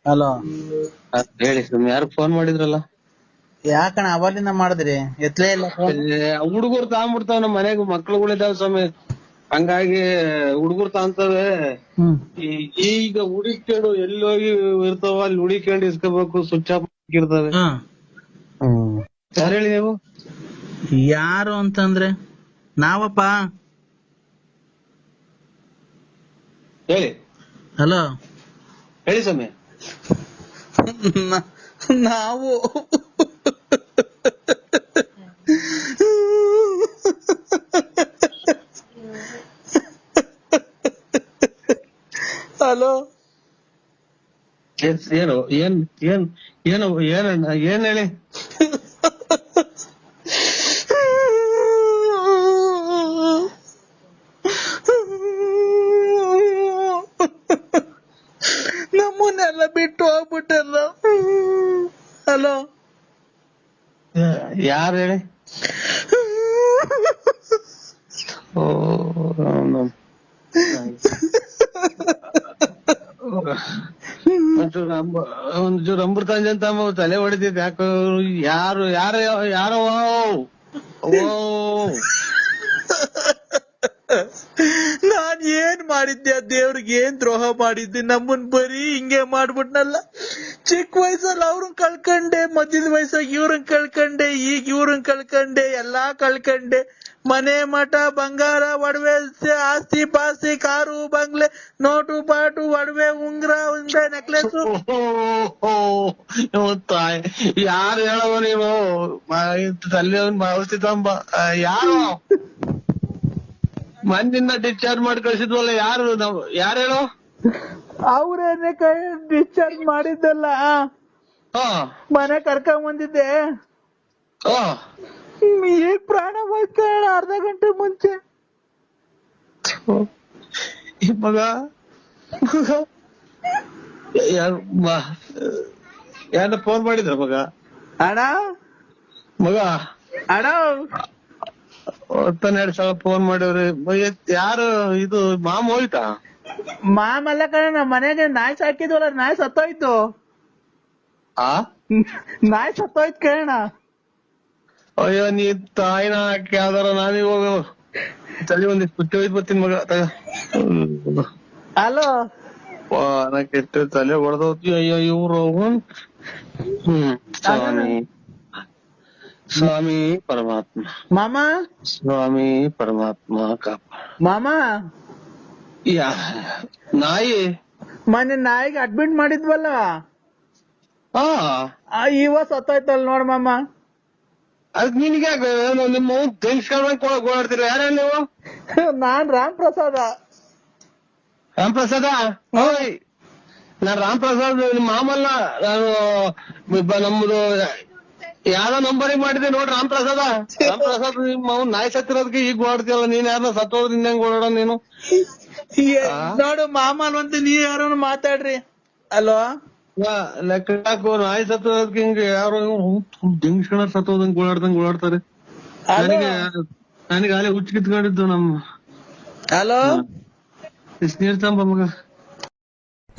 Hello, ಹೇಳಿ ಸ್ವಾಮಿ, ಯಾರು phone ಮಾಡಿದ್ರಲ್ಲ? ಯಾಕಣ ಅವಲಿಂದ ಮಾಡಿದ್ರಿ? ಎತ್ಲೇ ಇಲ್ಲ ಫೋನ್. ಹುಡುಗರು ತಗೊಂಡ್ಬಿಡ್ತಾವ ನಮ್ಮ ಮನೆಗ್, ಮಕ್ಳುಗಳಿದಾವ ಸ್ವಾಮಿ. ಹಂಗಾಗಿ ಹುಡುಗರು ತಾಂತವೆ. ಈಗ ಹುಡಿಕೊಂಡು ಎಲ್ಲಿ ಹೋಗಿ ಇರ್ತಾವ ಅಲ್ಲಿ ಹುಡಿಕೊಂಡು ಇಸ್ಕೋಬೇಕು, ಸ್ವಿಚ್ ಆಫ್ ಇರ್ತವೆ. ಯಾರು ಹೇಳಿ ನೀವು? ಯಾರು ಅಂತಂದ್ರೆ ನಾವಪ್ಪ. ಹೇಳಿ. ಹಲೋ, ಹೇಳಿ ಸ್ವಾಮಿ. ನಾವು ಹಲೋ, ಏನು ಏನ್ ಏನ್ ಏನು ಏನ್ ಹೇಳಿ? ನಮ್ಮನ್ನೆಲ್ಲ ಬಿಟ್ಟು ಹೋಗ್ಬಿಟ್ಟಲ್ಲ. ಹಲೋ, ಯಾರು ಹೇಳಿ? ಓ, ಒಂಚೂರು ಅಮೃತಾಂಜನ್ ಅಂತ ತಲೆ ಹೊಡಿತೈತೆ ಯಾಕೋ. ಯಾರು ಯಾರು ಯಾರೋ ನಾನ್ ಏನ್ ಮಾಡಿದ್ದೆ? ದೇವ್ರಿಗೆ ಏನ್ ದ್ರೋಹ ಮಾಡಿದ್ದೆ? ನಮ್ಮನ್ ಬರೀ ಹಿಂಗೆ ಮಾಡ್ಬಿಟ್ನಲ್ಲ. ಚಿಕ್ಕ ವಯಸ್ಸಲ್ಲಿ ಅವ್ರನ್ ಕಳ್ಕಂಡೆ, ಮಧ್ಯದ ವಯಸ್ಸಾಗಿ ಇವ್ರನ್ ಕಳ್ಕಂಡೆ, ಈಗ ಇವ್ರನ್ ಕಳ್ಕಂಡೆ, ಎಲ್ಲಾ ಕಳ್ಕಂಡೆ. ಮನೆ ಮಠ ಬಂಗಾರ ಒಡವೆ ಆಸ್ತಿ ಪಾಸ್ತಿ, ಕಾರು ಬಂಗ್ಲೆ, ನೋಟು ಪಾಟು ಒಡವೆ ಉಂಗ್ರ ನೆಕ್ಲೆಸ್. ತಾಯಿ, ಯಾರು ಹೇಳವ ನೀವು? ತಲೆ ಔಷಧಿ ತಗೊಂಬ. ಯಾರು ಮನೆಯಿಂದ ಡಿಸ್ಚಾರ್ಜ್ ಮಾಡಿ ಕಳ್ಸಿದ್ವಲ್ಲ, ಯಾರು ಯಾರು ಹೇಳು? ಅವ್ರೇನೆ ಡಿಸ್ಚಾರ್ಜ್ ಮಾಡಿದ್ದಲ್ಲ, ಮನೆ ಕರ್ಕೊಂಡ್ ಬಂದಿದ್ದೆ. ಈಗ ಪ್ರಾಣ ಹೋಯ್ತು ಅರ್ಧ ಗಂಟೆ ಮುಂಚೆ. ಈ ಮಗ ಯಾರ ಫೋನ್ ಮಾಡಿದ್ರ ಮಗ? ಅಣ್ಣ ಮಗ ಅಣ್ಣ 12 ಸಲ ಫೋನ್ ಮಾಡಿವ್ರಿ. ಯಾರು ಇದು? ಮಾಮ ಹೋಯ್ತಾ? ಮಾಮಲ್ಲ ಕಣ, ನಮ್ಮ ಮನೆಗೆ ನಾಯಿ ಸಾಕಿದ್ವಲ್ಲ, ನಾಯಿ ಸತ್ತೋಯ್ತು. ನಾಯಿ ಸತ್ತೋಯ್ತು ಕೇಳೋಣ. ಅಯ್ಯೋ, ನೀ ತಾಯಿನ ಯಾವ್ದಾರ ನಾನೀಗ ತಲೆ ಒಂದಿಷ್ಟು ಪುಟ್ಟಿ ಹೋಯ್ತು ಬರ್ತೀನಿ ಮಗ. ಹಲೋ, ಕೆಟ್ಟ ತಲೆ ಹೊಡೆದೋತಿ. ಅಯ್ಯೋ ಇವ್ರು. ಸ್ವಾಮಿ ಸ್ವಾಮಿ ಪರಮಾತ್ಮ, ಮಾಮ ಸ್ವಾಮಿ ಪರಮಾತ್ಮ ಕಾಪ. ಮಾಮ, ನಾಯಿ ಮೊನ್ನೆ ನಾಯಿಗೆ ಅಡ್ಮಿಟ್ ಮಾಡಿದ್ವಲ್ಲ, ಇವ ಸತ್ತೋಯ್ತಲ್ ನೋಡ್ ಮಾಮ. ಅದಕ್ ನಿನ್ಗೆ ನಿಮ್ಮ ತೆಗಿಸ್ಕೊಂಡ್ ಓಡಾಡ್ತೀರ? ಯಾರ ನೀವು? ನಾನ್ ರಾಮ್ ಪ್ರಸಾದ. ರಾಮ್ ಪ್ರಸಾದ? ನಾನ್ ರಾಮ್ ಪ್ರಸಾದ್ ನಿಮ್ಮ ಮಾಮಲ್ಲ. ನಾನು ನಮ್ದು ಯಾವ್ದೋ ನಂಬರಿಗೆ ಮಾಡಿದೆ ನೋಡ್ರಿ. ರಾಮ್ ಪ್ರಸಾದ ನಿಮ್ಮ ನಾಯಿ ಸತ್ತಿರೋದಕ್ಕೆ ಈಗ ಓಡಾಡ್ತೀಯಲ್ಲ ನೀನ್. ಯಾರನ್ನ ಸತ್ತೋದ್ರ ಹಿಂಗ್ ಓಡಾಡ ನೀನು? ನೋಡು ಮಾಮಲ್ ಅಂತ ನೀವ್ ಯಾರು ಮಾತಾಡ್ರಿ. ಅಲೋ, ಲೆಕ್ಕ ನಾಯಿ ಸತ್ತೋದಕ್ಕೆ ಹಿಂಗ ಯಾರು ಜಂಕ್ಷಣ ಸತ್ತೋದಂಗ್ ಓಡಾಡ್ತಾರೆ. ನನಗೆ ಅಲ್ಲೇ ಹುಚ್ಚ ಕಿತ್ಕೊಂಡಿದ್ದು ನಮ್ಮ. ಹಲೋ, ನೀರ್ ತಂಬ ಮಗ.